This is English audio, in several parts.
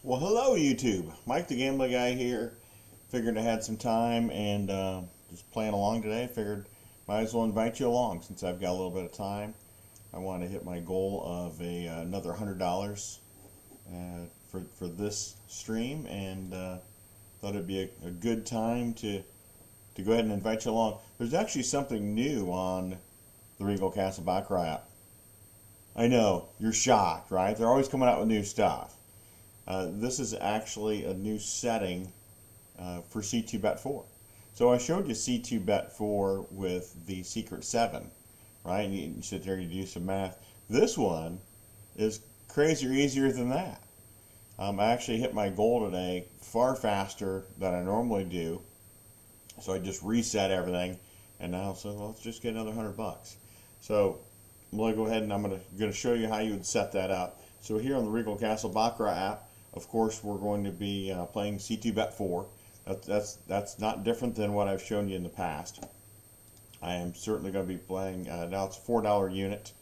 Well, hello YouTube. Mike the Gambling Guy here. Figured I had some time and just playing along today. Figured might as well invite you along since I've got a little bit of time. I want to hit my goal of another $100 for this stream, and thought it'd be a good time to go ahead and invite you along. There's actually something new on the Regal Castle Baccarat app. I know you're shocked, right? They're always coming out with new stuff. This is actually a new setting for C2 Bet 4. So I showed you C2 Bet 4 with the Secret 7, right? And you sit there and you do some math. This one is crazier, easier than that. I actually hit my goal today far faster than I normally do. So I just reset everything, and now so let's just get another $100. So I'm going to go ahead and I'm going to show you how you would set that up. So here on the Regal Castle Baccarat app, of course, we're going to be playing C2 Bet 4. That's not different than what I've shown you in the past. I am certainly going to be playing, now it's a $4 unit,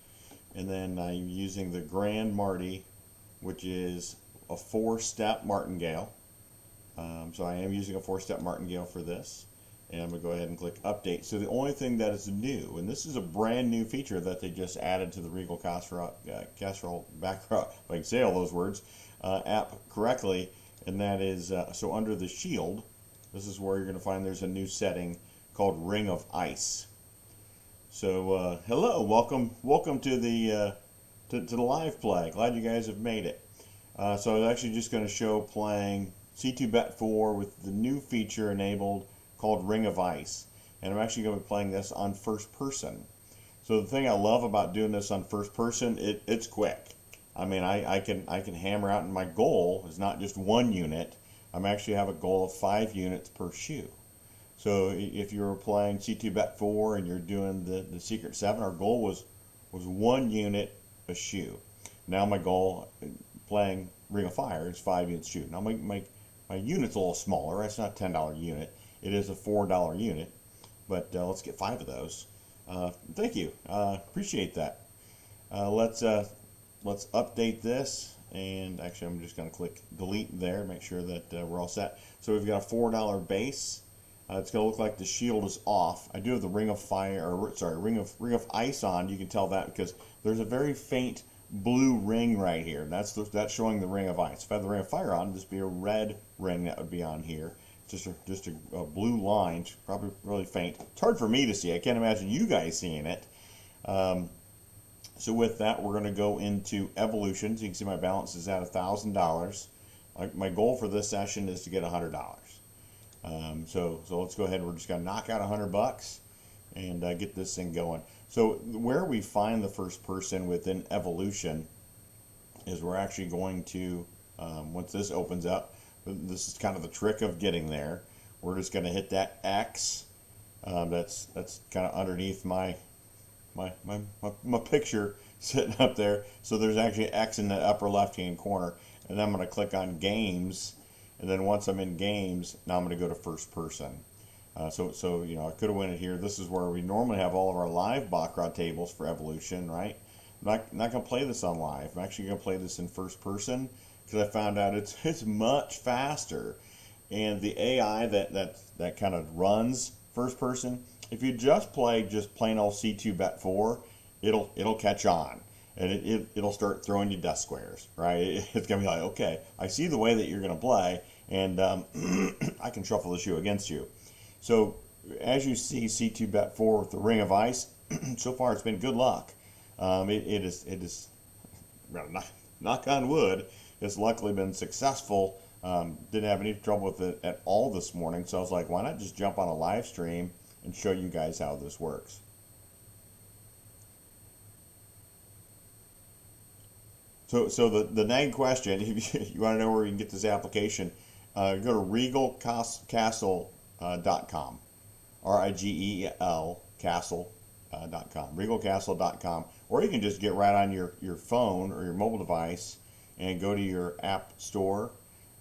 and then I'm using the Grand Marty, which is a 4-step martingale. So I am using a 4-step martingale for this, and I'm going to go ahead and click Update. So the only thing that is new, and this is a brand new feature that they just added to the Regal Castle Baccarat, if I can say all those words, app correctly, and that is so under the shield, this is where you're going to find there's a new setting called Ring of Ice. So hello, welcome to the live play. Glad you guys have made it. So I was actually just going to show playing C2 Bet 4 with the new feature enabled called Ring of Ice, and I'm actually going to be playing this on first person. So the thing I love about doing this on first person, it's quick. I mean, I can hammer out, and my goal is not just 1 unit. I'm actually have a goal of 5 units per shoe. So if you're playing C2 Bet 4 and you're doing the Secret 7, our goal was 1 unit a shoe. Now my goal playing Ring of Fire is 5 units a shoe. Now my unit's a little smaller. It's not a $10 unit. It is a $4 unit, but let's get 5 of those. Thank you. Appreciate that. Let's update this, and actually I'm just going to click delete there, make sure that we're all set. So we've got a $4 base. It's going to look like the shield is off. I do have the Ring of Fire, or sorry, Ring of Ice on. You can tell that because there's a very faint blue ring right here. That's showing the Ring of Ice. If I had the Ring of Fire on, it'd just be a red ring that would be on here. Just a blue line, probably really faint. It's hard for me to see. I can't imagine you guys seeing it. So with that, we're going to go into Evolution. So you can see my balance is at $1,000. My goal for this session is to get $100. So let's go ahead. We're just going to knock out $100 and get this thing going. So where we find the first person within Evolution is we're actually going to, once this opens up, this is kind of the trick of getting there. We're just going to hit that X. That's kind of underneath my picture sitting up there. So there's actually X in the upper left hand corner, and then I'm going to click on Games, and then once I'm in Games, now I'm going to go to first person. So you know, I could have went it here. This is where we normally have all of our live Baccarat tables for Evolution, right? I'm not going to play this on live. I'm actually going to play this in first person because I found out it's much faster, and the AI that kind of runs first person, if you just play plain old C2 Bet 4, it'll catch on, and it'll start throwing you death squares, right? It's gonna be like, okay, I see the way that you're gonna play, and I can shuffle the shoe against you. So as you see, C2 Bet 4 with the Ring of Ice, so far it's been good luck. It is knock on wood, it's luckily been successful. Didn't have any trouble with it at all this morning, so I was like, why not just jump on a live stream and show you guys how this works. So the nag question, if you want to know where you can get this application, go to regalcastle.com, RIGEL castle.com, regalcastle.com, or you can just get right on your phone or your mobile device and go to your app store,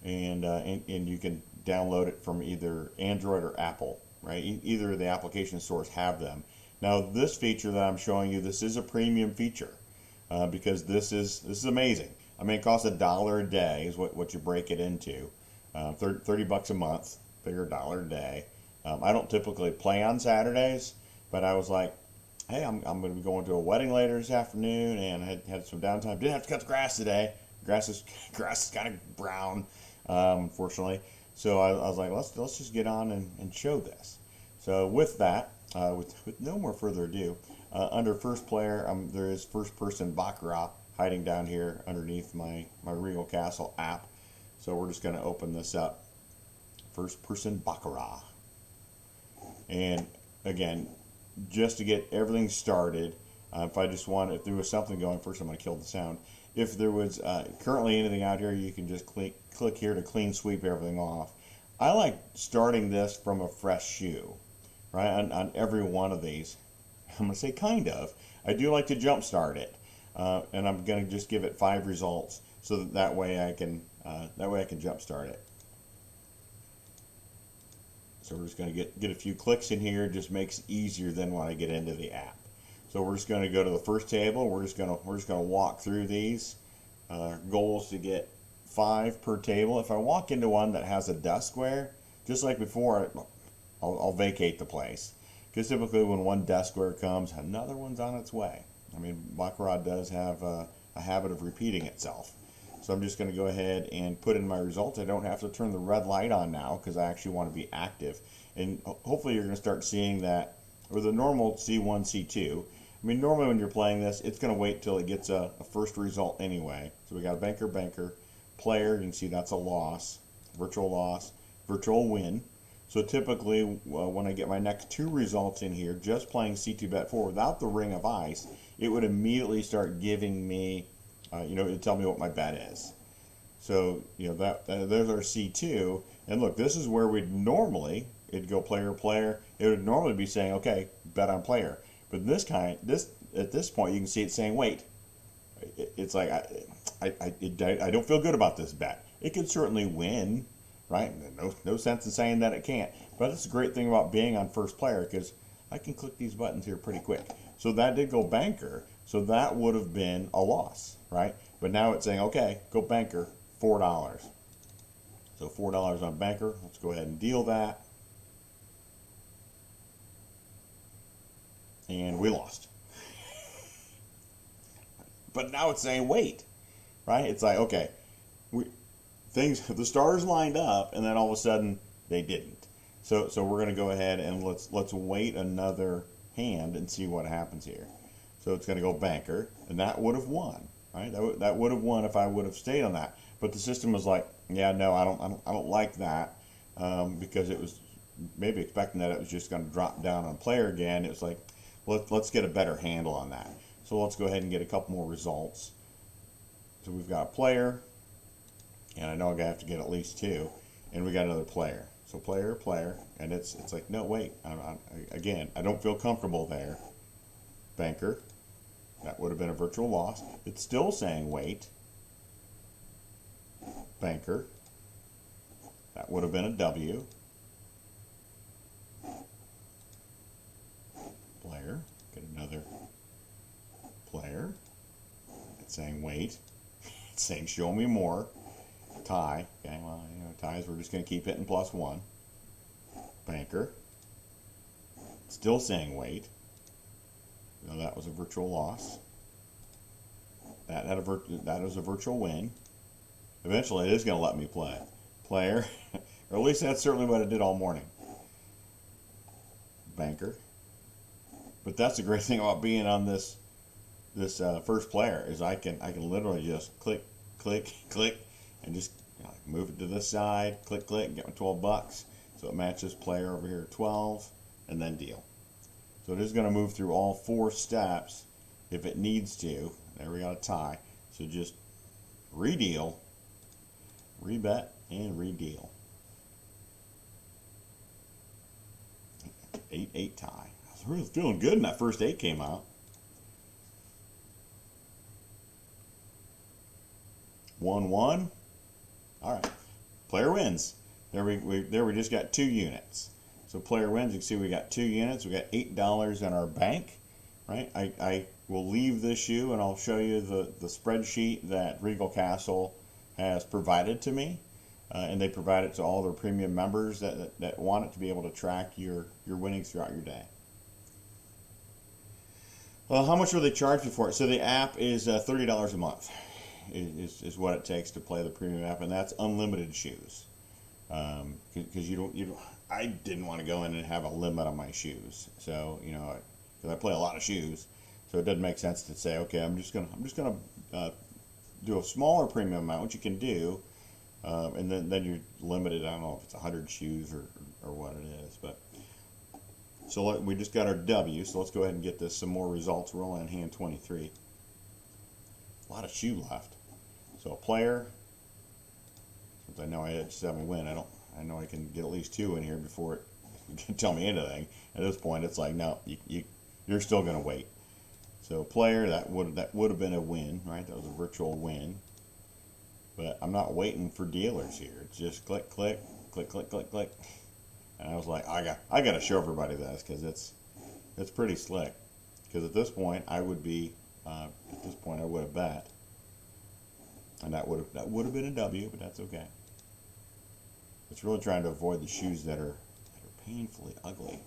and you can download it from either Android or Apple, right? Either of the application stores have them. Now this feature that I'm showing you, this is a premium feature because this is amazing. I mean, it costs $1 a day is what you break it into. 30 bucks a month, figure $1 a day. I don't typically play on Saturdays, but I was like, hey, I'm going to be going to a wedding later this afternoon, and I had some downtime. Didn't have to cut the grass today. Grass is kind of brown, unfortunately. So I was like, let's just get on and show this. So with that, with no more further ado, under first player, there is first person Baccarat hiding down here underneath my Regal Castle app. So we're just going to open this up. First person Baccarat. And again, just to get everything started, if there was something going, first I'm going to kill the sound. If there was currently anything out here, you can just click here to clean sweep everything off. I like starting this from a fresh shoe, right? On every one of these. I'm going to say kind of. I do like to jump start it, and I'm going to just give it 5 results so that way I can jump start it. So we're just going to get a few clicks in here. It just makes it easier than when I get into the app. So we're just going to go to the first table. We're just going to walk through these. Goal is to get 5 per table. If I walk into one that has a dust square, just like before, I'll vacate the place. Because typically when one dust square comes, another one's on its way. I mean, Baccarat does have a habit of repeating itself. So I'm just going to go ahead and put in my results. I don't have to turn the red light on now because I actually want to be active. And hopefully you're going to start seeing that with the normal C1, C2. I mean, normally when you're playing this, it's going to wait till it gets a first result anyway. So we got a banker, player. You can see that's a loss, virtual win. So typically when I get my next 2 results in here, just playing C2 bet 4 without the ring of ice, it would immediately start giving me, it'd tell me what my bet is. So, there's our C2. And look, this is where it'd go player. It would normally be saying, okay, bet on player. But at this point, you can see it saying, wait. It's like, I don't feel good about this bet. It could certainly win, right? No sense in saying that it can't. But that's the great thing about being on first player, because I can click these buttons here pretty quick. So that did go banker. So that would have been a loss, right? But now it's saying, okay, go banker, $4. So $4 on banker. Let's go ahead and deal that. And we lost. But now it's saying wait, right? It's like, okay, the stars lined up, and then all of a sudden they didn't. So we're going to go ahead and let's wait another hand and see what happens here. So it's going to go banker, and that would have won, right? That would have won if I would have stayed on that. But the system was like, yeah, no, I don't like that, because it was maybe expecting that it was just going to drop down on player again. It was like, let's get a better handle on that. So let's go ahead and get a couple more results. So we've got a player, and I know I have to get at least 2, and we got another player. So player, and it's like, no, wait, again, I don't feel comfortable there. Banker, that would have been a virtual loss. It's still saying wait. Banker, that would have been a W. Player, get another player. It's saying wait. It's saying show me more. Tie. Okay, well, ties, we're just going to keep hitting +1. Banker. Still saying wait. That was a virtual loss. That was a virtual win. Eventually, it is going to let me play. Player. Or at least that's certainly what it did all morning. Banker. But that's the great thing about being on this first player is I can literally just click, and just move it to this side, click, and get my 12 bucks. So it matches player over here at 12, and then deal. So it is going to move through all 4 steps if it needs to. There we got a tie. So just redeal, rebet, and redeal. 8-8 tie. I was really feeling good when that first 8 came out. 1-1. All right. Player wins. There we just got 2 units. So player wins. You can see we got 2 units. We got $8 in our bank, right? I we'll leave this shoe and I'll show you the spreadsheet that Regal Castle has provided to me. And they provide it to all their premium members that want it to be able to track your winnings throughout your day. Well, how much will they charge you for it? So the app is $30 a month is what it takes to play the premium app, and that's unlimited shoes. Because I didn't want to go in and have a limit on my shoes. So because I play a lot of shoes, so it doesn't make sense to say, okay, I'm just gonna do a smaller premium amount, which you can do. And then you're limited. I don't know if it's 100 shoes or what it is, but so we just got our W. So let's go ahead and get this some more results. We're only on hand 23. A lot of shoe left. So a player. Since I know I just have a win, I know I can get at least 2 in here before it can tell me anything. At this point, it's like no, you're still gonna wait. So player, that would have been a win, right? That was a virtual win. But I'm not waiting for dealers here. It's just click, click, click, click, click, click. And I was like, I got to show everybody this because it's pretty slick. Because at this point, I would have bet, and that would have been a W, but that's okay. It's really trying to avoid the shoes that are painfully ugly.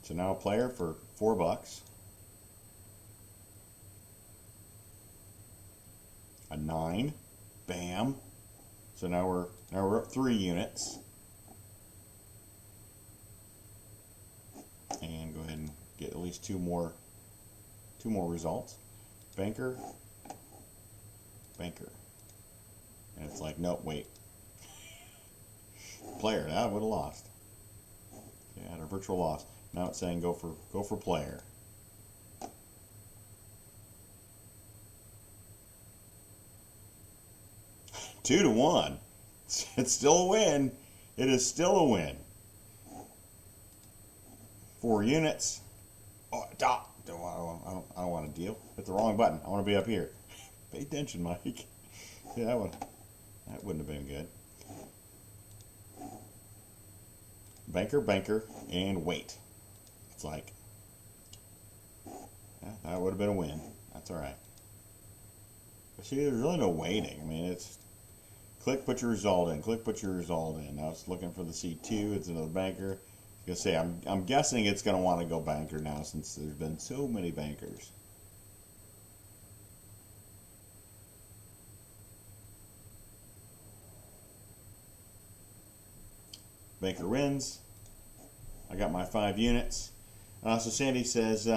So now a player for $4. A 9, bam. So now we're up 3 units, and go ahead and get at least two more results. Banker, and it's like nope, wait. Player, I would have lost. Okay, I had a virtual loss. Now it's saying go for player. Two to 1. It's still a win. It is still a win. 4 units. Oh, I don't want to deal. Hit the wrong button. I want to be up here. Pay attention, Mike. Yeah, that wouldn't have been good. Banker, and wait. It's like, yeah, that would have been a win. That's all right. But see, there's really no waiting. I mean, it's click, put your result in. Click, put your result in. Now it's looking for the C2. It's another banker. I was gonna say, I'm guessing it's gonna want to go banker now since there's been so many bankers. Banker wins. I got my 5 units. So Sandy says, do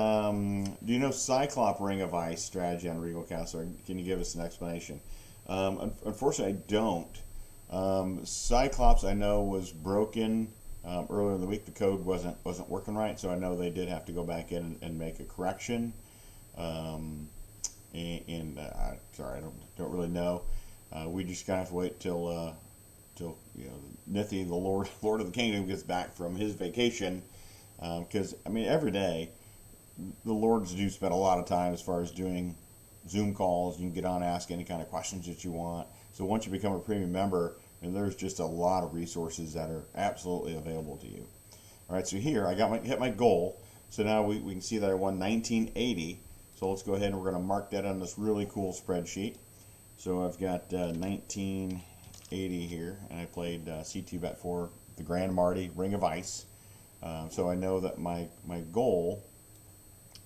you know Cyclop Ring of Ice strategy on Regal Castle? Can you give us an explanation? Unfortunately, I don't. Cyclops, I know, was broken earlier in the week. The code wasn't working right, so I know they did have to go back in and make a correction. Sorry, I don't really know. We just kind of have to wait till Nithhi, the Lord of the Kingdom, gets back from his vacation. Because I mean, every day the Lords do spend a lot of time as far as doing Zoom calls. You can get on, ask any kind of questions that you want. So once you become a premium member, and there's just a lot of resources that are absolutely available to you. All right, so here I hit my goal. So now we can see that I won 1980. So let's go ahead and we're going to mark that on this really cool spreadsheet. So I've got 1980 here, and I played C2 Bet 4, the Grand Marty Ring of Ice. So I know that my goal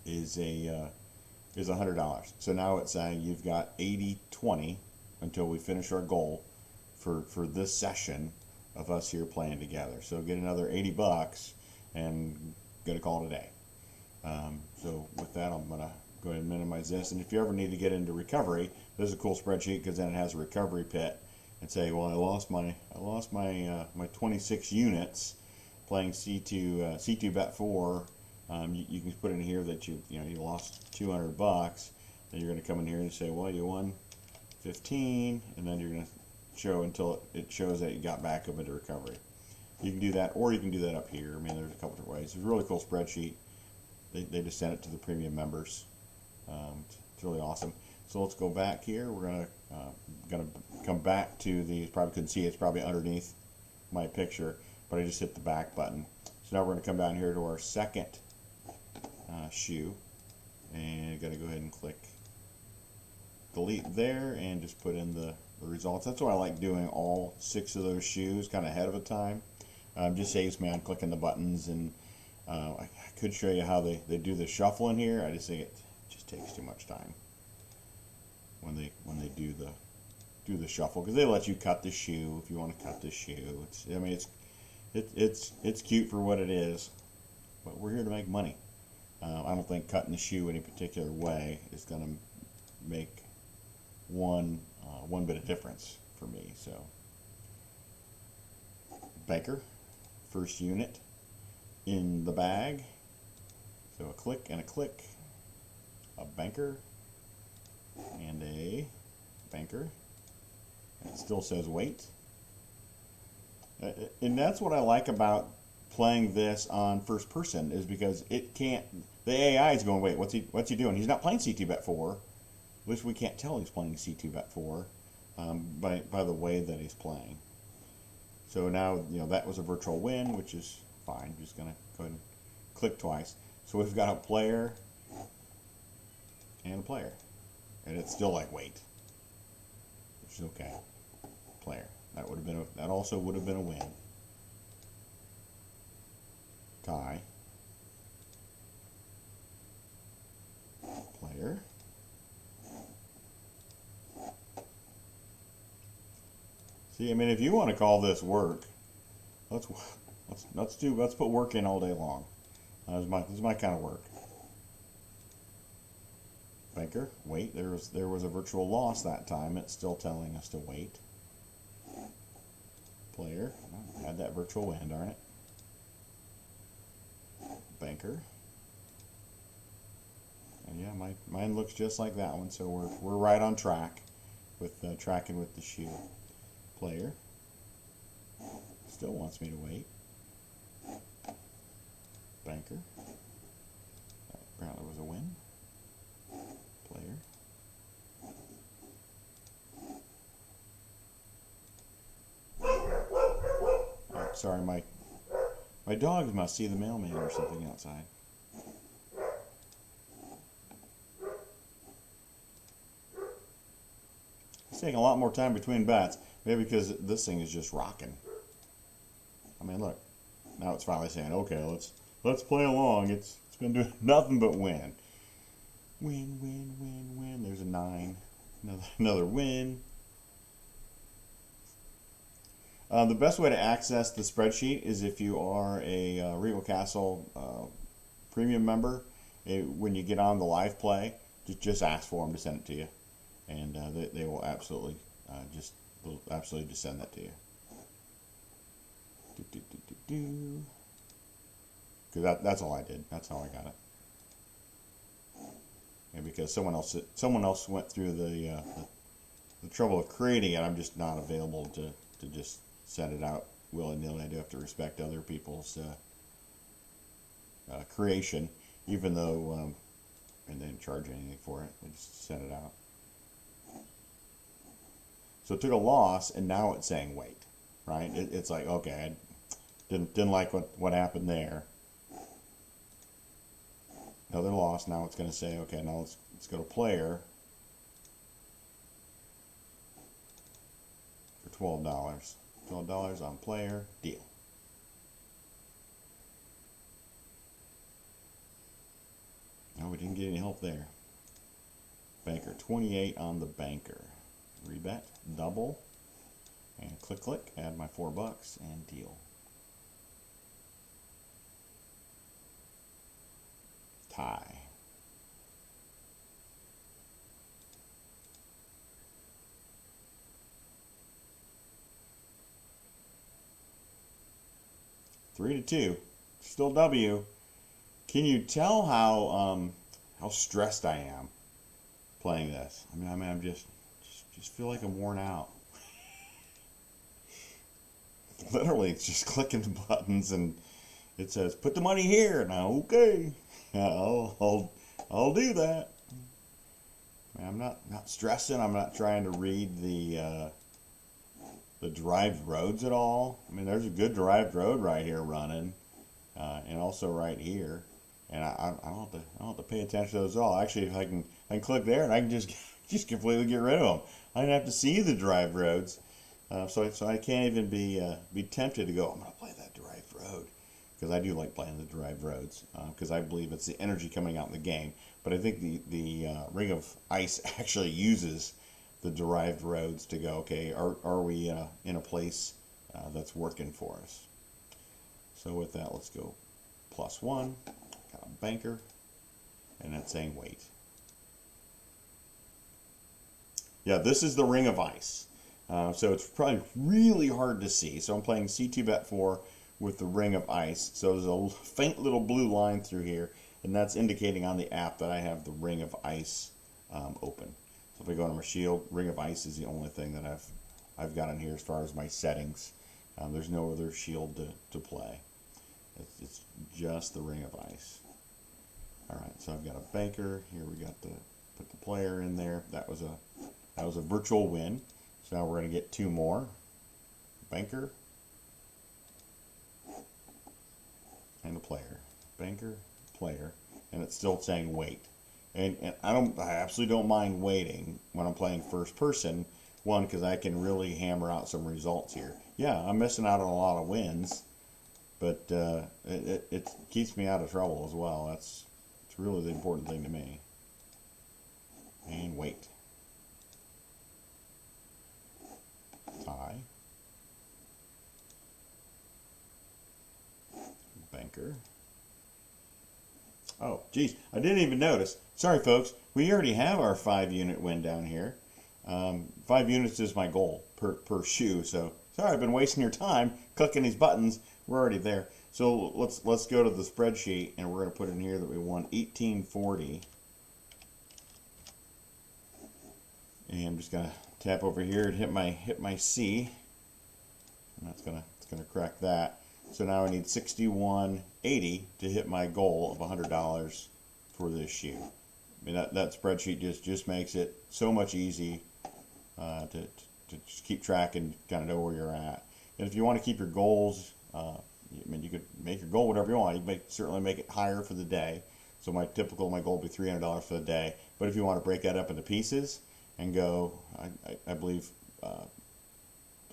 is $100. So now it's saying you've got 80-20 until we finish our goal for this session of us here playing together. So get another $80 and gonna call it a day. So with that, I'm gonna go ahead and minimize this. And if you ever need to get into recovery, this is a cool spreadsheet because then it has a recovery pit and say, well, I lost my 26 units playing C2 Bet 4. You can put in here that you lost $200. Then you're going to come in here and say, well, you won 15, and then you're going to show until it shows that you got back up into recovery. You can do that, or you can do that up here. I mean, there's a couple different ways. It's a really cool spreadsheet. They just sent it to the premium members. It's really awesome. So let's go back here. We're gonna come back to the. Probably couldn't see it. It's probably underneath my picture, but I just hit the back button. So now we're going to come down here to our second shoe, and got to go ahead and click delete there and just put in the results. That's why I like doing all 6 of those shoes kind of ahead of a time. Just saves me on clicking the buttons, and I could show you how they do the shuffle in here. I just think it just takes too much time when they do the shuffle, because they let you cut the shoe if you want to cut the shoe. It's cute for what it is, but we're here to make money. I don't think cutting the shoe any particular way is going to make one bit of difference for me. So banker, first unit in the bag. So a click and a click, a banker and a banker. It still says wait. And that's what I like about playing this on first person, is because it can't, the AI is going, wait, what's he doing? He's not playing CT bet 4. At least we can't tell he's playing CT bet 4 by the way that he's playing. So now, that was a virtual win, which is fine. Just gonna go ahead and click twice. So we've got a player and a player, and it's still like wait, which is okay. Player. That also would have been a win. Tie. Player. See, I mean, if you want to call this work, let's put work in all day long. This is my kind of work. Banker. Wait. There was a virtual loss that time. It's still telling us to wait. Player. Oh, had that virtual win, darn it. Banker. And yeah, mine looks just like that one, so we're right on track with tracking with the shoe. Player. Still wants me to wait. Banker. That apparently was a win. Player. Oh, sorry, my dogs must see the mailman or something outside. It's taking a lot more time between bets. Maybe because this thing is just rocking. I mean, look. Now it's finally saying, okay, let's play along. It's been doing nothing but win. Win, win, win, win. There's a 9. Another win. The best way to access the spreadsheet is if you are a Regal Castle premium member. When you get on the live play, just ask for them to send it to you, and they will absolutely just send that to you. Because that's all I did. That's how I got it. And because someone else went through the trouble of creating it, I'm just not available to just send it out willy-nilly. I do have to respect other people's creation, even though and they didn't charge anything for it. They just sent it out. So it took a loss, and now it's saying wait, right? It's like, okay, I didn't like what happened there. Another loss. Now it's going to say, okay, now let's go to player for $12. $12 on player, deal. No, we didn't get any help there. Banker, 28 on the banker. Rebet, double, and click, add my $4 and deal. Tie. Three to 2, still W. Can you tell how stressed I am playing this? I mean, I'm just feel like I'm worn out. Literally, it's just clicking the buttons, and it says, "Put the money here." Now, okay, I'll do that. I mean, I'm not stressing. I'm not trying to read the derived roads at all. I mean, there's a good derived road right here running. and also right here. And I don't have to pay attention to those at all. Actually, if I can click there and I can just completely get rid of them. I don't have to see the derived roads, so I can't even be tempted to go, I'm going to play that derived road, because I do like playing the derived roads, because I believe it's the energy coming out in the game. But I think the Ring of Ice actually uses the derived roads to go, okay, are we in a place that's working for us? So with that, let's go +1, got a banker, and that's saying wait. Yeah, this is the Ring of Ice. So it's probably really hard to see. So I'm playing C2 bet 4 with the Ring of Ice. So there's a faint little blue line through here, and that's indicating on the app that I have the Ring of Ice open. So if I go to my shield, Ring of Ice is the only thing that I've got in here as far as my settings. There's no other shield to play. It's just the Ring of Ice. All right, so I've got a banker here. We got to put the player in there. That was a virtual win. So now we're going to get 2 more. Banker and a player. Banker, player, and it's still saying wait. And I absolutely don't mind waiting when I'm playing first person. One, because I can really hammer out some results here. Yeah, I'm missing out on a lot of wins, but it keeps me out of trouble as well. It's really the important thing to me. And wait. Tie. Banker. Oh, geez, I didn't even notice. Sorry, folks. We already have our 5-unit win down here. 5 units is my goal per shoe. So sorry, I've been wasting your time clicking these buttons. We're already there. So let's go to the spreadsheet, and we're going to put in here that we won 1840. And I'm just going to tap over here and hit my C, and it's gonna crack that. So now I need 6180 to hit my goal of $100 for this shoe. I mean, that spreadsheet just makes it so much easy to just keep track and kind of know where you're at. And if you want to keep your goals, I mean, you could make your goal whatever you want. You certainly make it higher for the day. So my goal would be $300 for the day. But if you want to break that up into pieces and go, I believe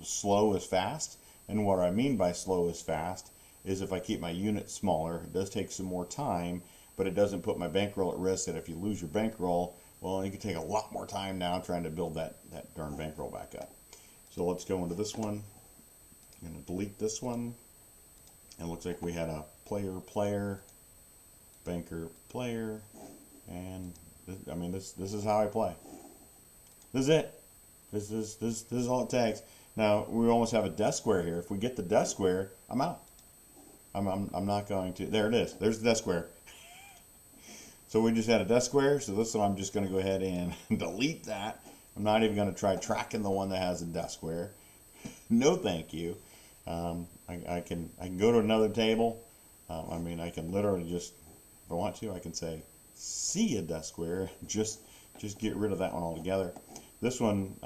slow is fast. And what I mean by slow is fast is if I keep my unit smaller, it does take some more time, but it doesn't put my bankroll at risk. That if you lose your bankroll, well, you can take a lot more time now trying to build that darn bankroll back up. So let's go into this one. I'm going to delete this one. And it looks like we had a player, banker, player, and this is how I play. This is it. This is all it takes. Now we almost have a death square here. If we get the death square, I'm out. I'm not going to. There it is. There's the death square. So we just had a death square. So this one I'm just going to go ahead and delete that. I'm not even going to try tracking the one that has a death square. No, thank you. I can go to another table. I mean, I can literally just, if I want to, I can say see a death square. Just get rid of that one altogether. This one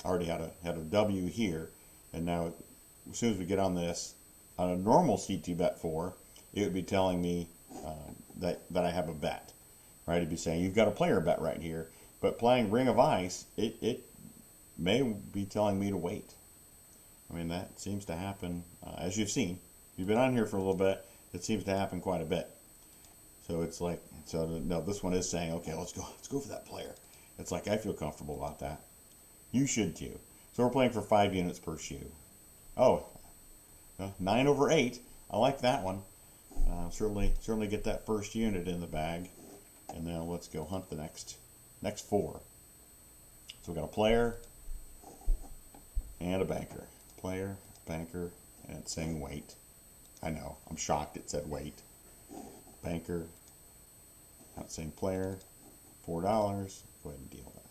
already had a W here, and now as soon as we get on this, on a normal C2 bet 4, it would be telling me that I have a bet, right? It'd be saying you've got a player bet right here, but playing Ring of Ice, it may be telling me to wait. I mean, that seems to happen, as you've seen. If you've been on here for a little bit, it seems to happen quite a bit. So it's like, no, this one is saying, okay, let's go for that player. It's like, I feel comfortable about that. You should too. So we're playing for 5 units per shoe. Oh, 9 over 8. I like that one. Certainly get that first unit in the bag. And now let's go hunt the next 4. So we got a player and a banker. Player, banker, and it's saying wait. I know, I'm shocked it said wait. Banker, not saying player, $4. Go ahead and deal that.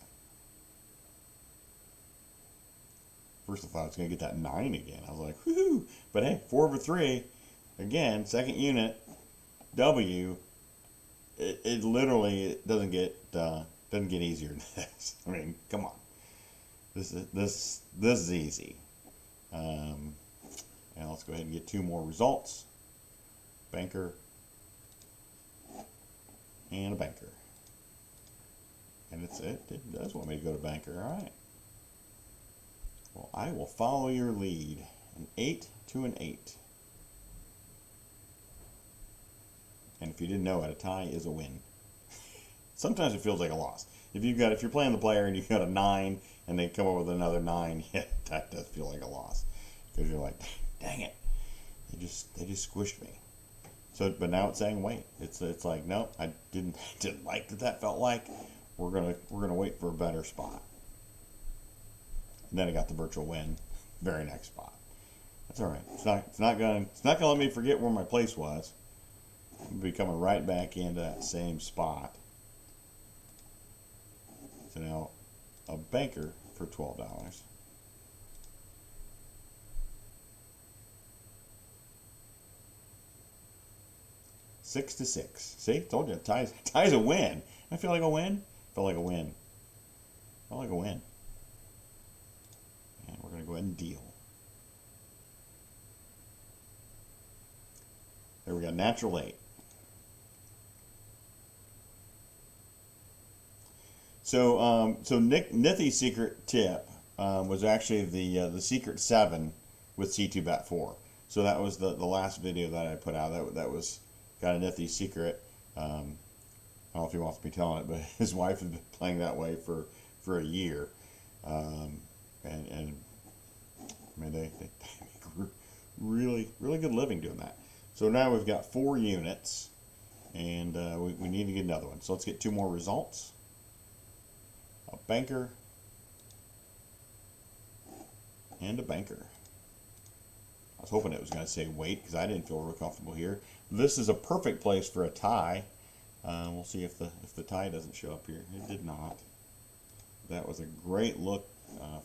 First I thought I was going to get that 9 again. I was like, whoo! But hey, 4 over 3, again, second unit, W. It literally doesn't get easier than this. I mean, come on. This is easy. And let's go ahead and get 2 more results. banker, and a banker. And it does want me to go to banker. All right. Well, I will follow your lead. An 8 to an 8. And if you didn't know it, a tie is a win. Sometimes it feels like a loss. If you're playing the player and you've got a 9 and they come up with another 9, yeah, that does feel like a loss. Because you're like, dang it. They just squished me. So, but now it's saying wait. It's like, no, I didn't like that felt like. We're gonna wait for a better spot. And then I got the virtual win, very next spot. That's all right. It's not gonna let me forget where my place was. I'm gonna be coming right back into that same spot. So now a banker for $12. Six to 6. See, told you, ties a win. I feel like a win. Felt like a win. Felt like a win. And we're gonna go ahead and deal. There we go, natural 8. So Nithy's secret tip was actually the secret 7 with C2 bet 4. So that was the last video that I put out. That was kind of Nithy's secret. I don't know if he wants me telling it, but his wife has been playing that way for a year, and I mean they make really good living doing that. So now we've got 4 units, and we need to get another one. So let's get 2 more results. A banker and a banker. I was hoping it was going to say wait because I didn't feel real comfortable here. This is a perfect place for a tie. We'll see if the tie doesn't show up here. It did not. That was a great look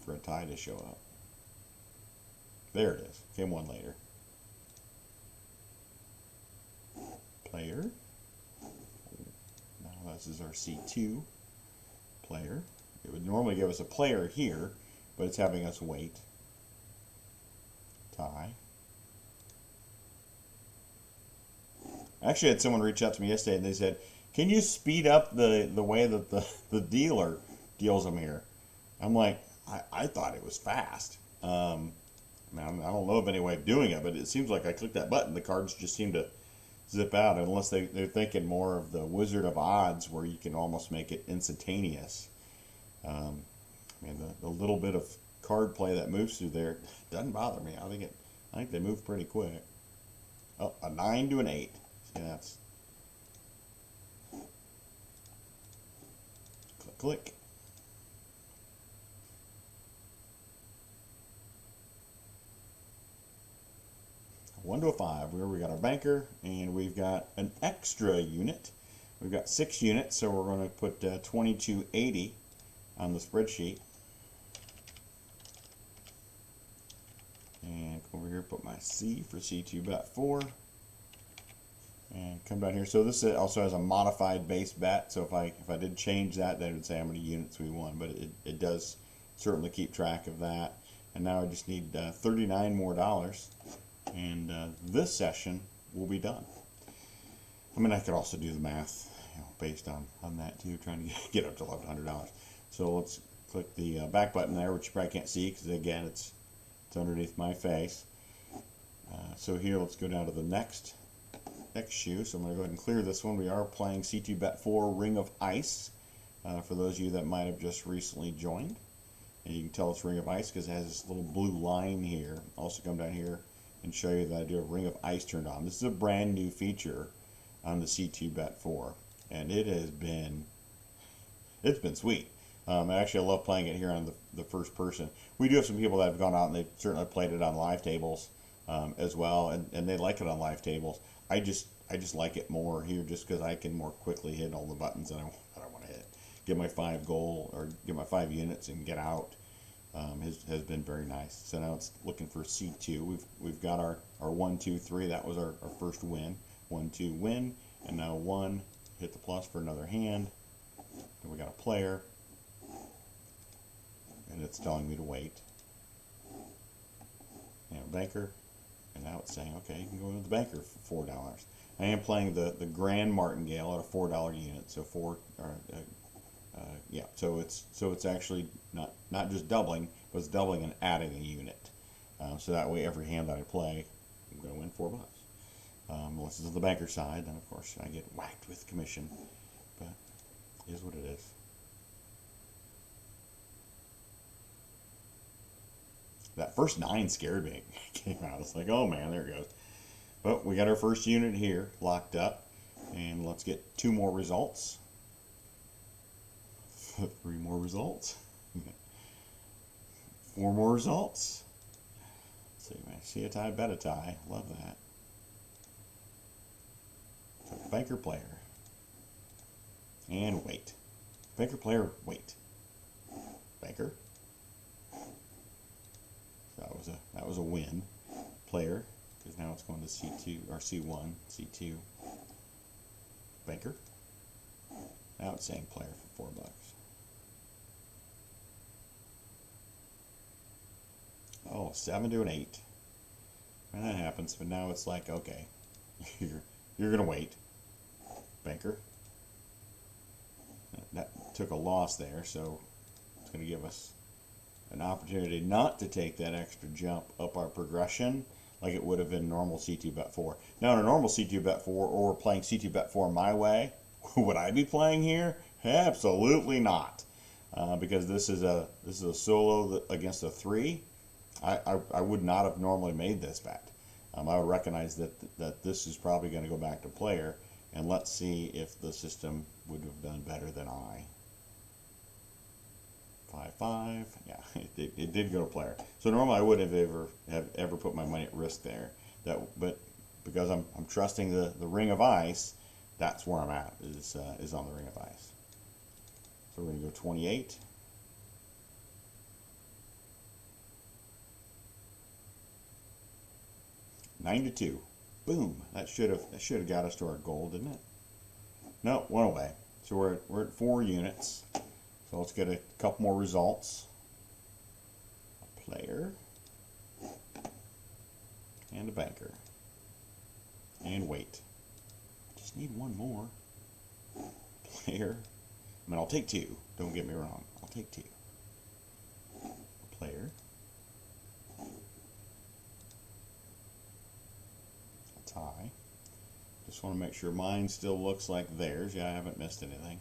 for a tie to show up. There it is. Came one later. Player. Now this is our C2 player. It would normally give us a player here, but it's having us wait. Tie. I actually had someone reach out to me yesterday and they said, can you speed up the way that the dealer deals them here? I'm like, I thought it was fast. I don't know of any way of doing it, but it seems like I click that button, the cards just seem to zip out, unless they're thinking more of the Wizard of Odds where you can almost make it instantaneous. I mean, the little bit of card play that moves through there doesn't bother me. I think they move pretty quick. Oh, a 9 to an 8. See, that's click. 1 to a 5. We got our banker, and we've got an extra unit. We've got 6 units, so we're going to put 2280 on the spreadsheet. And come over here, put my C for C2 bet 4. And come down here. So this also has a modified base bet. So if I did change that, then it would say how many units we won. But it does certainly keep track of that. And now I just need $39 more. And this session will be done. I mean, I could also do the math, based on that too, trying to get up to $1,100. So let's click the back button there, which you probably can't see because again, it's underneath my face. So here, let's go down to the next shoe. So I'm going to go ahead and clear this one. We are playing C2 Bet 4 Ring of Ice. For those of you that might have just recently joined, and you can tell it's Ring of Ice because it has this little blue line here. Also come down here and show you that I do have Ring of Ice turned on. This is a brand new feature on the C2 Bet 4, and it's been sweet. Actually, I love playing it here on the first person. We do have some people that have gone out and they've certainly played it on live tables as well, and they like it on live tables. I just like it more here just because I can more quickly hit all the buttons that I want to hit. Get my 5 goal or get my 5 units and get out. Has been very nice. So now it's looking for C2. We've got our 1, 2, 3. That was our first win. 1, 2 win, and now 1 hit the plus for another hand. And we got a player, and it's telling me to wait. And a banker and now it's saying, okay, you can go with the banker for $4. I am playing the Grand Martingale at a $4 unit, so yeah. So it's actually not just doubling, but it's doubling and adding a unit. So that way, every hand that I play, I'm going to win $4. Unless it's the banker side, then of course I get whacked with commission. But it is what it is. That first 9 scared me. Came out. It's like, oh man, there it goes. But we got our first unit here locked up, and let's get 2 more results. 3 more results. 4 more results. Let's see, man. See a tie, bet a tie. Love that. So banker player. And wait. Banker player, wait. Banker. So that was a win. Player, because now it's going to C2 or C1, C2. Banker. Now it's saying player for $4. Oh, 7 to an 8. And that happens, but now it's like, okay, you're gonna wait. Banker. That took a loss there, so it's gonna give us an opportunity not to take that extra jump up our progression like it would have been normal C2 bet 4. Now in a normal C2 bet 4 or playing C2 bet 4 my way, would I be playing here? Absolutely not, because this is a solo against a 3. I would not have normally made this bet. I would recognize that this is probably going to go back to player, and let's see if the system would have done better than I. 5-5, yeah, it did go to player. So normally I wouldn't have ever put my money at risk there. But because I'm trusting the ring of ice, that's where I'm at, is on the ring of ice. So we're going to go 28. Nine to 2. Boom. That should have got us to our goal, didn't it? No, went away. So we're at 4 units. So let's get a couple more results. A player. And a banker. And wait. Just need 1 more. Player. I mean, I'll take 2. Don't get me wrong. I'll take 2. A player. A tie. Just want to make sure mine still looks like theirs. Yeah, I haven't missed anything.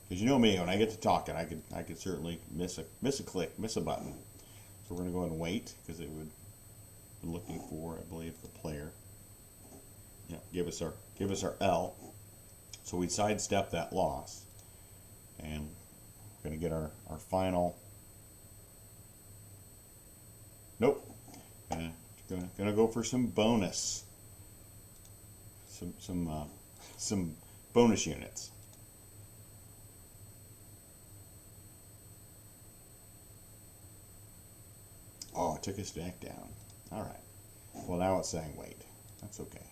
Because you know me, when I get to talking, I could certainly miss a click, miss a button. So we're going to go ahead and wait, because it would be looking for, I believe, the player. Yeah, give us our L. So we sidestep that loss, and we're going to get our final. Nope. Gonna go for some bonus. Some bonus units. Oh, it took his stack down. All right. Well, now it's saying wait. That's okay.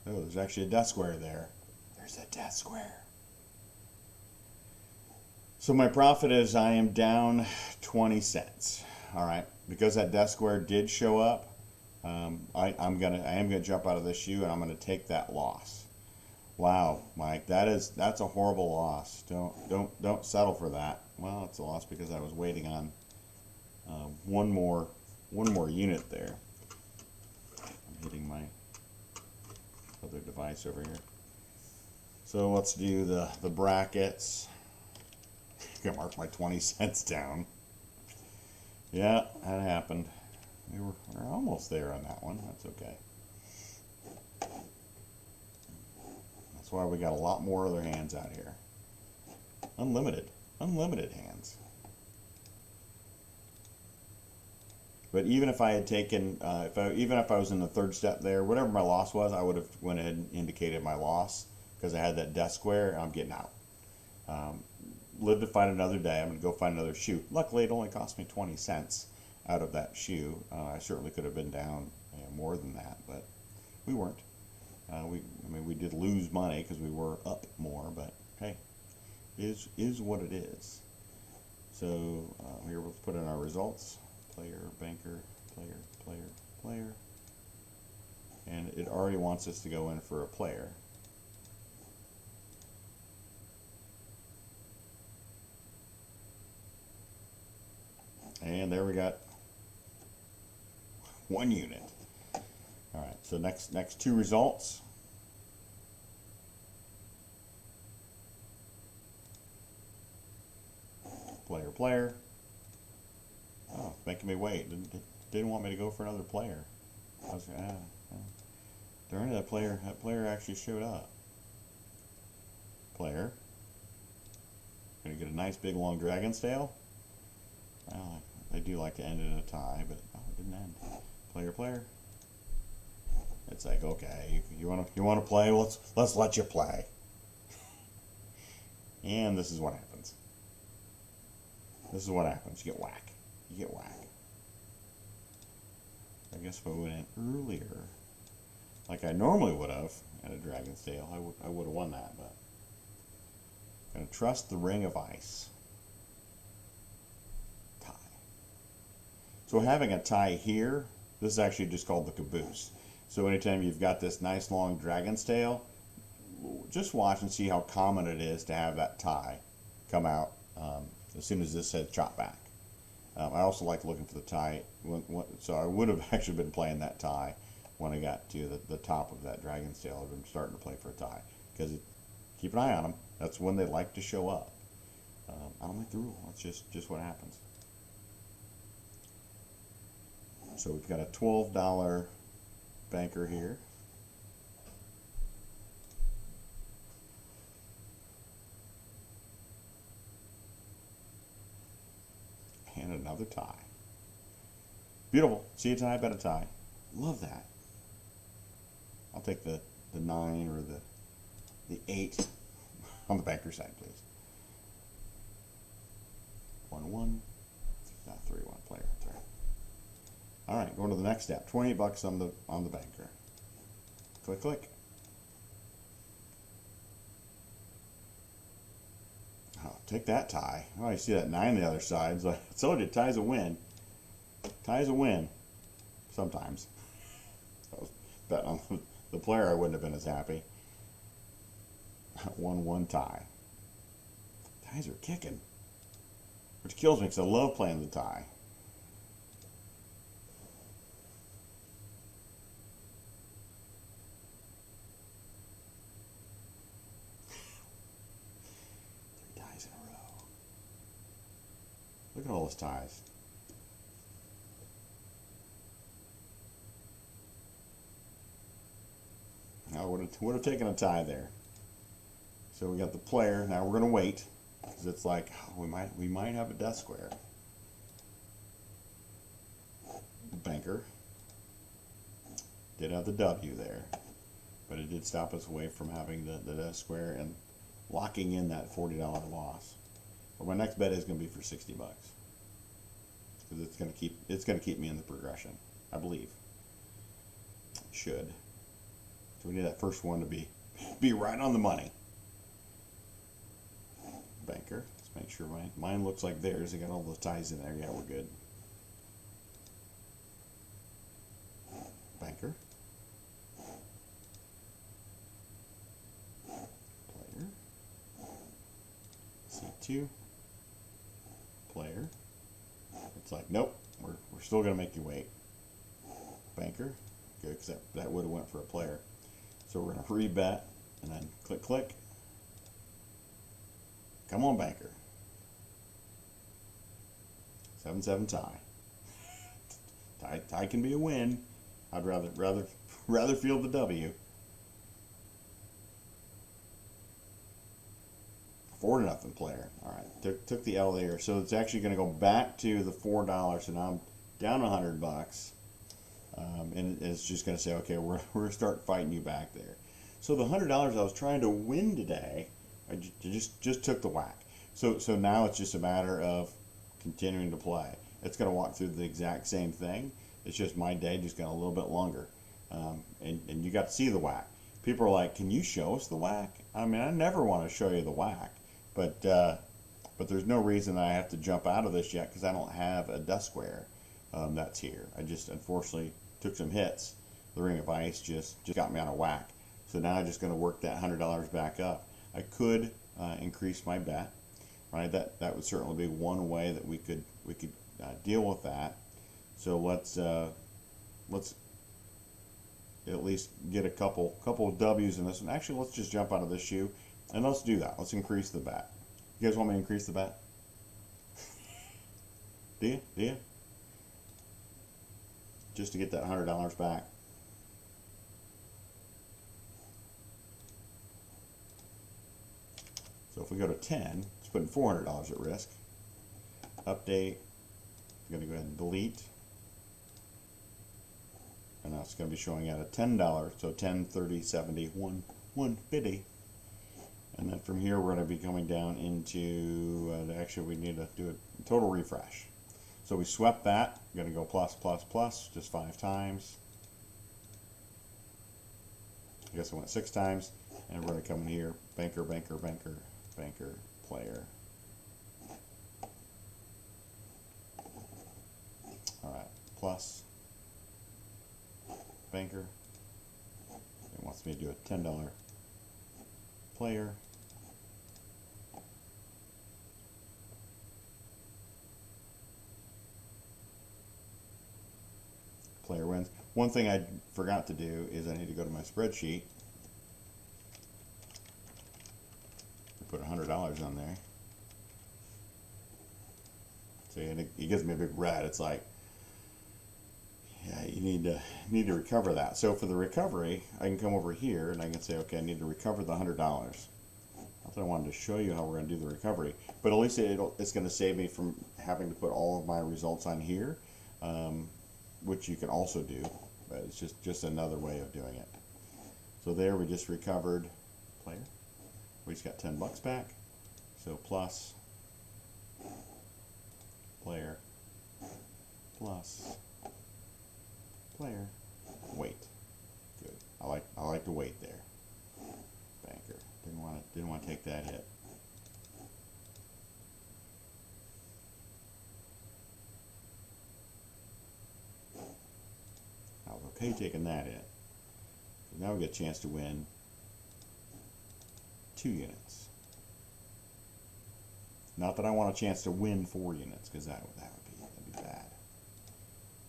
Oh, there's actually a death square there. There's a death square. So my profit is I am down 20 cents. All right, because that death square did show up. I am gonna jump out of this shoe, and I'm gonna take that loss. Wow, Mike, that's a horrible loss. Don't settle for that. Well, it's a loss because I was waiting on one more unit there. I'm hitting my other device over here. So let's do the brackets. I'm gonna mark my 20 cents down. Yeah, that happened. We're almost there on that one. That's okay. That's why we got a lot more other hands out here. Unlimited hands. But even if I had taken, even if I was in the third step there, whatever my loss was, I would have went ahead and indicated my loss because I had that death square. And I'm getting out. Live to find another day. I'm going to go find another shoe. Luckily, it only cost me 20 cents out of that shoe. I certainly could have been down more than that, but we weren't. We did lose money because we were up more, but hey, is what it is. So here we'll put in our results. Player, banker, player, player, player. And it already wants us to go in for a player. And there we got 1 unit. All right, so next 2 results. Player, player. Oh, making me wait. Didn't want me to go for another player. I was darn it, that player actually showed up. Player. Gonna get a nice big long dragon's tail. Well, they do like to end in a tie, but oh, it didn't end. Player, player. It's like, okay, you wanna play? Well, let's let you play. And this is what happens. This is what happens. You get whack. You get whack. I guess if I went in earlier, like I normally would have at a dragon's tail, I would have won that. But I'm gonna trust the ring of ice. Tie. So having a tie here, this is actually just called the caboose. So anytime you've got this nice long dragon's tail, just watch and see how common it is to have that tie come out as soon as this says chop back. I also like looking for the tie, so I would have actually been playing that tie when I got to the top of that dragon's tail. I've been starting to play for a tie, because keep an eye on them. That's when they like to show up. I don't like the rule. That's just what happens. So we've got a $12 banker here. And another tie. Beautiful. See a tie, bet a tie. Love that. I'll take the 9 or the 8 on the banker side, please. 1-1. Not 3-1 player. That's right. All right, going to the next step. $28 on the banker. Click, click. Oh, take that tie. Oh, you see that 9 on the other side. So I told you, tie's a win. Tie's a win. Sometimes. I was betting on the player, I wouldn't have been as happy. 1-1 tie. Ties are kicking. Which kills me because I love playing the tie. Look at all those ties. I would have taken a tie there. So we got the player. Now we're going to wait, because it's like, oh, we might have a death square. Banker did have the W there, but it did stop us away from having the death square and locking in that $40 loss. But my next bet is going to be for $60, because it's going to keep me in the progression, I believe. It should. So we need that first one to be right on the money. Banker. Let's make sure mine looks like theirs. They got all the ties in there. Yeah, we're good. Banker. Player. C2. Player. It's like, nope, we're still going to make you wait. Banker. Good, because that would have went for a player. So we're going to rebet, and then click, click. Come on, banker. 7-7 tie. Tie can be a win. I'd rather feel the W. 4-0 player. All right, took the L there. So it's actually going to go back to the $4. So now I'm down $100, and it's just going to say, okay, we're going to start fighting you back there. So the $100 I was trying to win today, I just took the whack. So now it's just a matter of continuing to play. It's going to walk through the exact same thing. It's just my day just got a little bit longer, and you got to see the whack. People are like, can you show us the whack? I mean, I never want to show you the whack, but But there's no reason that I have to jump out of this yet because I don't have a dust square that's here. I just unfortunately took some hits. The Ring of Ice just got me on a whack. So now I'm just going to work that $100 back up. I could increase my bet, right? That would certainly be one way that we could deal with that. So let's at least get a couple of W's in this one. Actually, let's just jump out of this shoe and let's do that. Let's increase the bet. You guys want me to increase the bet? Do you? Do you? Just to get that $100 back. So if we go to 10, it's putting $400 at risk. Update. I'm going to go ahead and delete. And now it's going to be showing at a $10. So 10, 30, 70, 150. And then from here we're going to be coming down into, actually we need to do a total refresh. So we swept that, we're going to go plus, plus, plus, just 5 times. I guess I went 6 times. And we're going to come in here, banker, banker, banker, banker, player. Alright, plus, banker. It wants me to do a $10 player. Player wins. One thing I forgot to do is I need to go to my spreadsheet. Put $100 on there. See, and it gives me a big red. It's like, yeah, you need to recover that. So for the recovery, I can come over here and I can say, okay, I need to recover the $100. That's what I wanted to show you how we're going to do the recovery. But at least it's going to save me from having to put all of my results on here, which you can also do. But it's just another way of doing it. So there we just recovered player. We just got $10 back. So plus player plus player weight. Good. I like the weight there. Banker. Didn't want to take that hit. I was okay taking that hit. So now we get a chance to win 2 units. Not that I want a chance to win 4 units, because that'd be bad.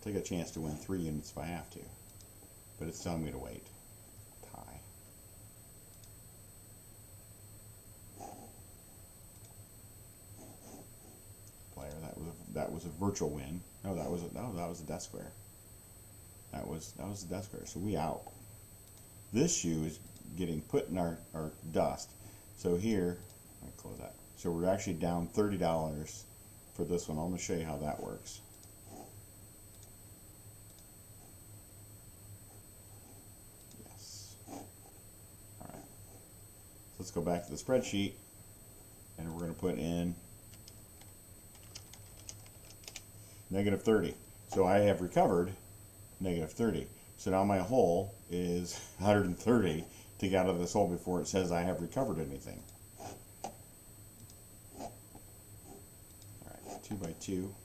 Take a chance to win 3 units if I have to, but it's telling me to wait. Tie. Player. That was a virtual win. No, that was a death square. That was the death square. So we out. This shoe is getting put in our dust. So here, let me close that. So we're actually down $30 for this one. I'm going to show you how that works. Yes. All right. So let's go back to the spreadsheet, and we're going to put in negative 30. So I have recovered negative 30. So now my hole is 130 to get out of this hole before it says I have recovered anything. Alright, 2 by 2.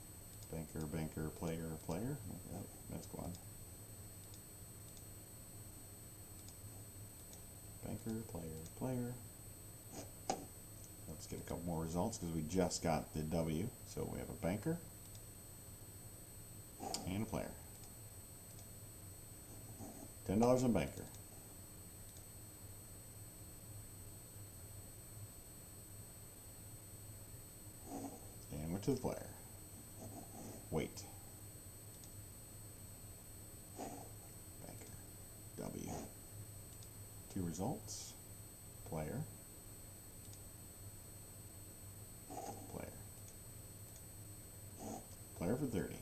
Banker, banker, player, player. Oh, that's going. Banker, player, player. Let's get a couple more results because we just got the W. So we have a banker and a player. $10 on banker. And we're to the player. Wait. Banker. W. 2 results. Player. Player. Player for 30.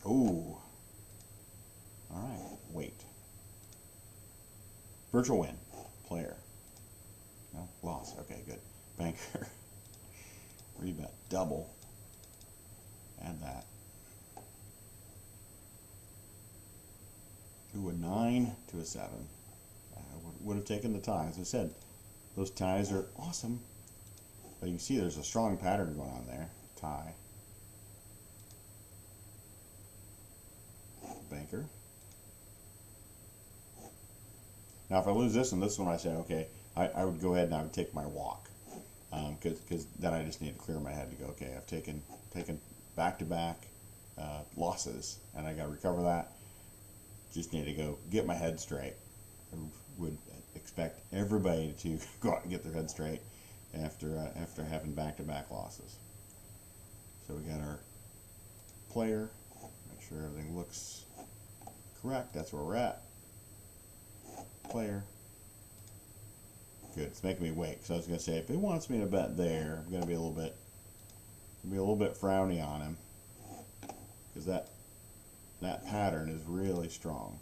Ooh. Alright, wait. Virtual win. Player. No, loss. Okay, good. Banker. Rebet. Double. Add that. Ooh, a 9 to a 7. I would have taken the tie. As I said, those ties are awesome. But you can see there's a strong pattern going on there. Tie. Banker. Now if I lose this one I say, okay, I would go ahead and I would take my walk. Because then I just need to clear my head to go, okay, I've taken back-to-back losses, and I got to recover that. Just need to go get my head straight. I would expect everybody to go out and get their head straight after having back-to-back losses. So we got our player. Make sure everything looks correct. That's where we're at. Player. Good. It's making me wait. So I was going to say, if it wants me to bet there, I'm going to be a little bit frowny on him, because that pattern is really strong.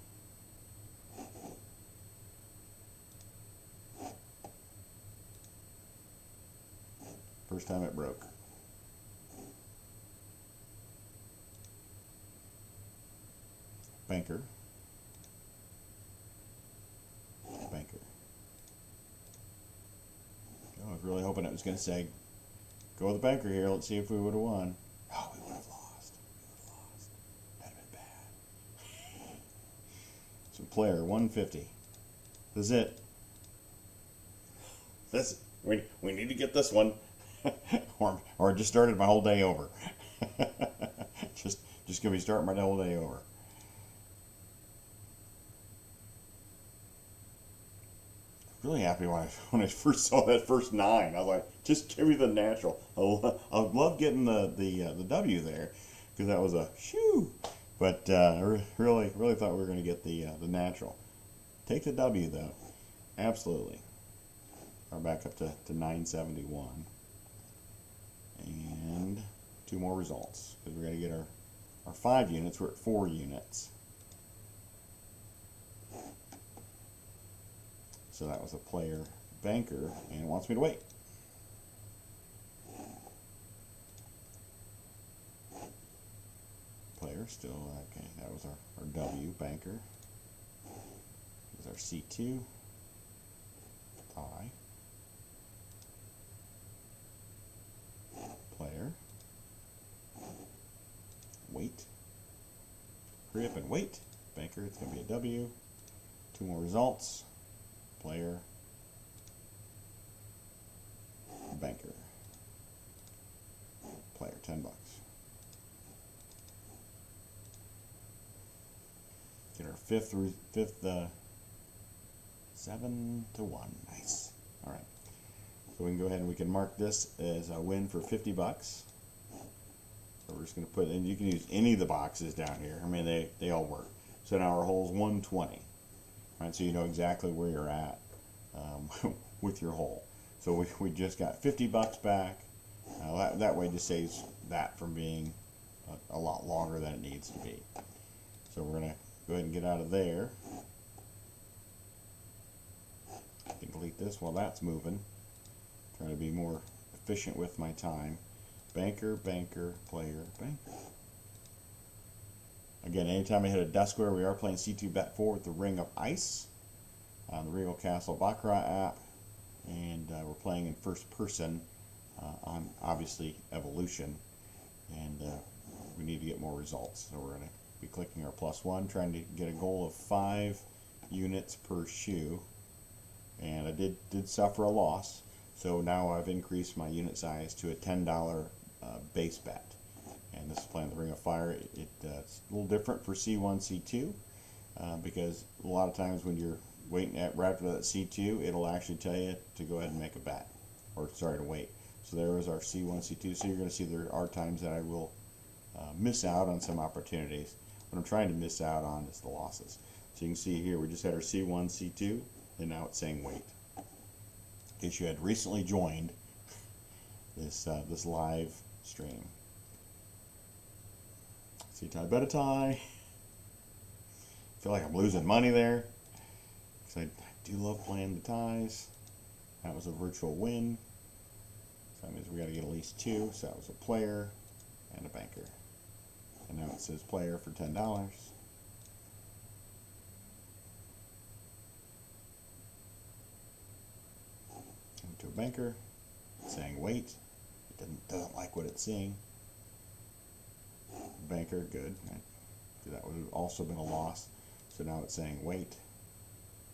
First time it broke. Banker. Banker. I was really hoping it was going to say, go with the banker here, let's see if we would have won. Oh, we would have lost. That'd have been bad. So player, 150. This is it. We need to get this one. or I just started my whole day over. just going to be starting my whole day over. Really happy when I first saw that first 9. I was like, just give me the natural. I love getting the W there, because that was a shoo. But I really thought we were going to get the natural. Take the W though, absolutely. We're back up to 971, and 2 more results, because we're going to get our 5 units. We're at 4 units. So that was a player banker, and it wants me to wait. Player still, okay, that was our W, banker. This is our C2, tie. Player. Wait. Hurry up and wait. Banker, it's going to be a W. 2 more results. Player, banker, player, $10. Get our fifth 7 to 1. Nice. All right. So we can go ahead and we can mark this as a win for $50. So we're just going to put in. You can use any of the boxes down here. I mean, they all work. So now our hole's 120. Right, so you know exactly where you're at with your hole. So we just got $50 back. That way just saves that from being a lot longer than it needs to be. So we're going to go ahead and get out of there. I can delete this while that's moving. Trying to be more efficient with my time. Banker, banker, player, banker. Again, anytime I hit a death square, we are playing C2 Bet 4 with the Ring of Ice on the Regal Castle Baccarat app, and we're playing in first person on, obviously, Evolution, and we need to get more results. So we're going to be clicking our +1, trying to get a goal of 5 units per shoe, and I did suffer a loss, so now I've increased my unit size to a $10 base bet. And this is playing the Ring of Fire. It's a little different for C1, C2, because a lot of times when you're waiting right after that C2, it'll actually tell you to go ahead and make a bet, or sorry, to wait. So there is our C1, C2. So you're going to see there are times that I will miss out on some opportunities. What I'm trying to miss out on is the losses. So you can see here we just had our C1, C2, and now it's saying wait. In case you had recently joined this live stream. See, tie, bet a tie. I feel like I'm losing money there, because I do love playing the ties. That was a virtual win. So that means we got to get at least 2. So that was a player and a banker. And now it says player for $10. banker. It's saying wait. It doesn't like what it's seeing. Banker, good. That would have also been a loss. So now it's saying wait.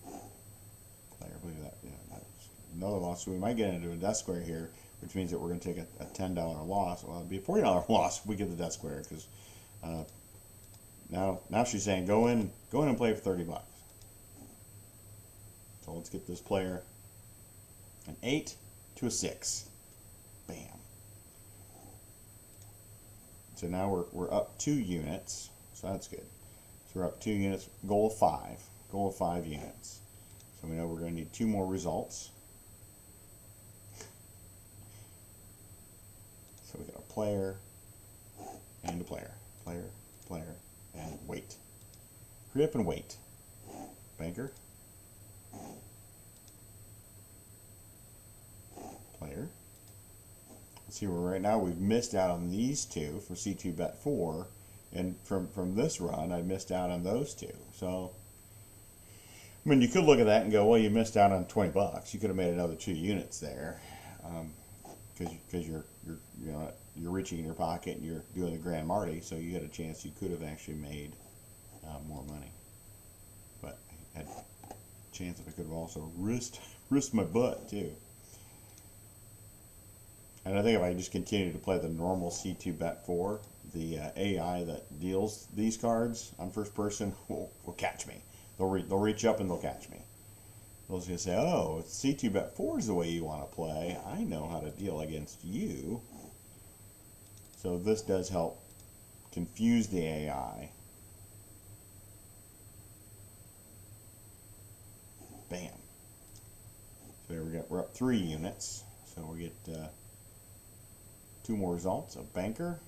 Player, I believe that. Yeah, that's another loss. So we might get into a death square here, which means that we're going to take a $10 loss. Well, it'd be a $40 loss if we get the death square, because now she's saying go in and play for $30. So let's get this player an 8 to a 6. Bam. So now we're up 2 units. So that's good. So we're up 2 units. Goal of 5. Goal of 5 units. So we know we're going to need 2 more results. So we got a player and a player. Player, and wait. Hurry up and wait. Banker. Player. Let's see where right now we've missed out on these 2 for C2 bet 4. And from this run, I missed out on those 2. So, I mean, you could look at that and go, well, you missed out on $20. You could have made another 2 units there, because you're reaching in your pocket and you're doing the Grand Marty, so you had a chance you could have actually made more money. But I had a chance that I could have also risked my butt too. And I think if I just continue to play the normal C2 bet 4, the AI that deals these cards on first person will catch me. They'll reach up and they'll catch me. They'll just gonna say, oh, C2 bet 4 is the way you want to play. I know how to deal against you. So this does help confuse the AI. Bam. So there we go. We're up 3 units. So we get 2 more results. A banker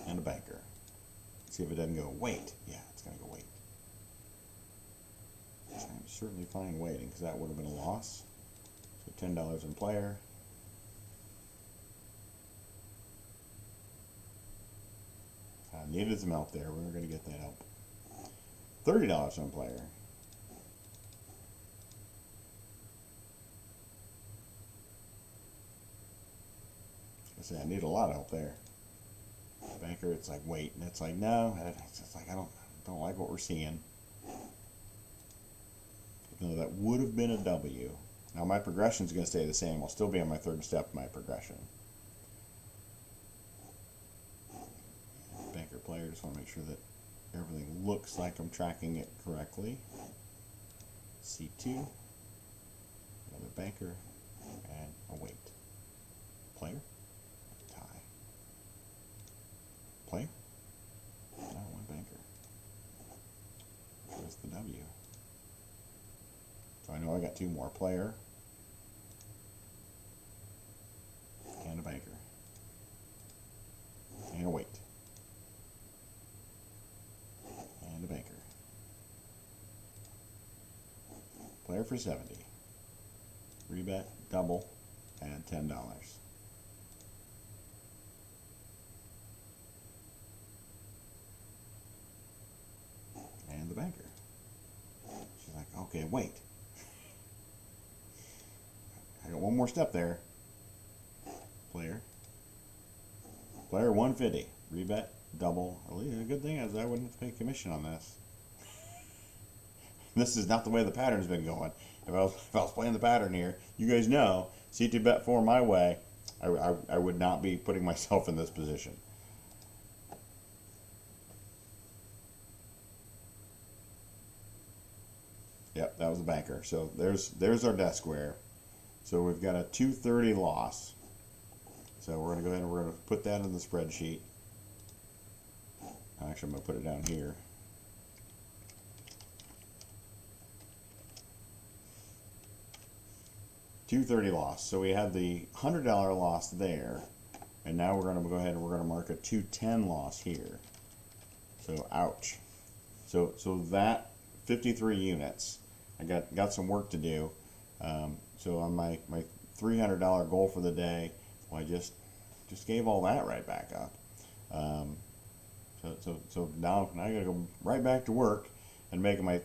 and a banker. Let's see if it doesn't go wait. Yeah, it's going to go wait. I'm certainly fine waiting, because that would have been a loss. So $10 in player. I needed some help there. We were going to get that help. $30 on player. I say I need a lot of help there. Banker, it's like wait, and it's like no, it's like I don't like what we're seeing. No, that would have been a W. Now my progression is going to stay the same. I'll still be on my 3rd step of my progression. Banker player, just want to make sure that everything looks like I'm tracking it correctly. C2, another banker, and a wait. Player, tie. Player, one banker. Where's the W? So I know I got 2 more. Player and a banker. And a wait. And a banker. Player for 70. Rebet, double, and $10. And the banker. She's like, okay, wait. I got 1 more step there. Player 150. Rebet, double. The good thing is I wouldn't have to pay commission on this. This is not the way the pattern's been going. If I was playing the pattern here, you guys know, C2 bet 4 my way, I would not be putting myself in this position. Yep, that was a banker. So there's our death square. So we've got a 230 loss. So we're going to go ahead and we're going to put that in the spreadsheet. Actually, I'm going to put it down here. $230 loss. So we had the $100 loss there, and now we're going to go ahead and we're going to mark a 210 loss here. So ouch. So that 53 units. I got some work to do. So on my $300 goal for the day, well, I just gave all that right back up. So now I got to go right back to work and make my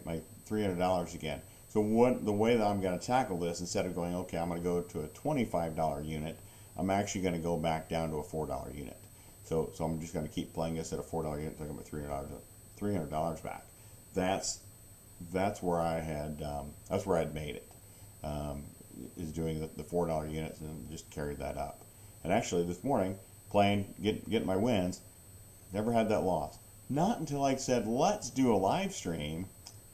$300 again. So the way that I'm going to tackle this, instead of going, okay, I'm going to go to a $25 unit, I'm actually going to go back down to a $4 unit. So I'm just going to keep playing this at a $4 unit until I get my $300 back. That's where I had made it. Is doing the $4 units and just carried that up. And actually this morning, playing, getting my wins, never had that loss. Not until I said, let's do a live stream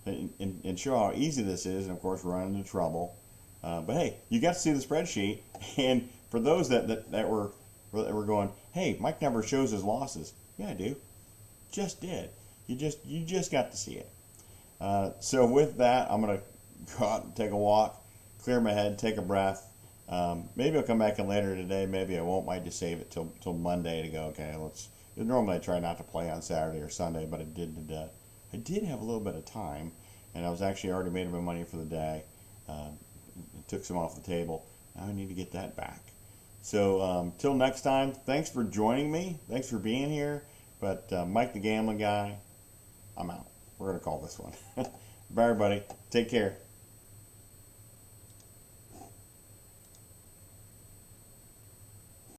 and show how easy this is, and of course run into trouble. But hey, you got to see the spreadsheet, and for those that were going, hey, Mike never shows his losses. Yeah, I do. Just did. You just got to see it. So with that, I'm gonna go out and take a walk, clear my head, take a breath. Maybe I'll come back in later today. Maybe I won't. Might just save it till Monday to go. Okay, let's. Normally I try not to play on Saturday or Sunday, but I did have a little bit of time, and I was actually already made my money for the day. Took some off the table. Now I need to get that back. So till next time, thanks for joining me. Thanks for being here. But Mike the Gambling Guy, I'm out. We're gonna call this one. Bye everybody. Take care.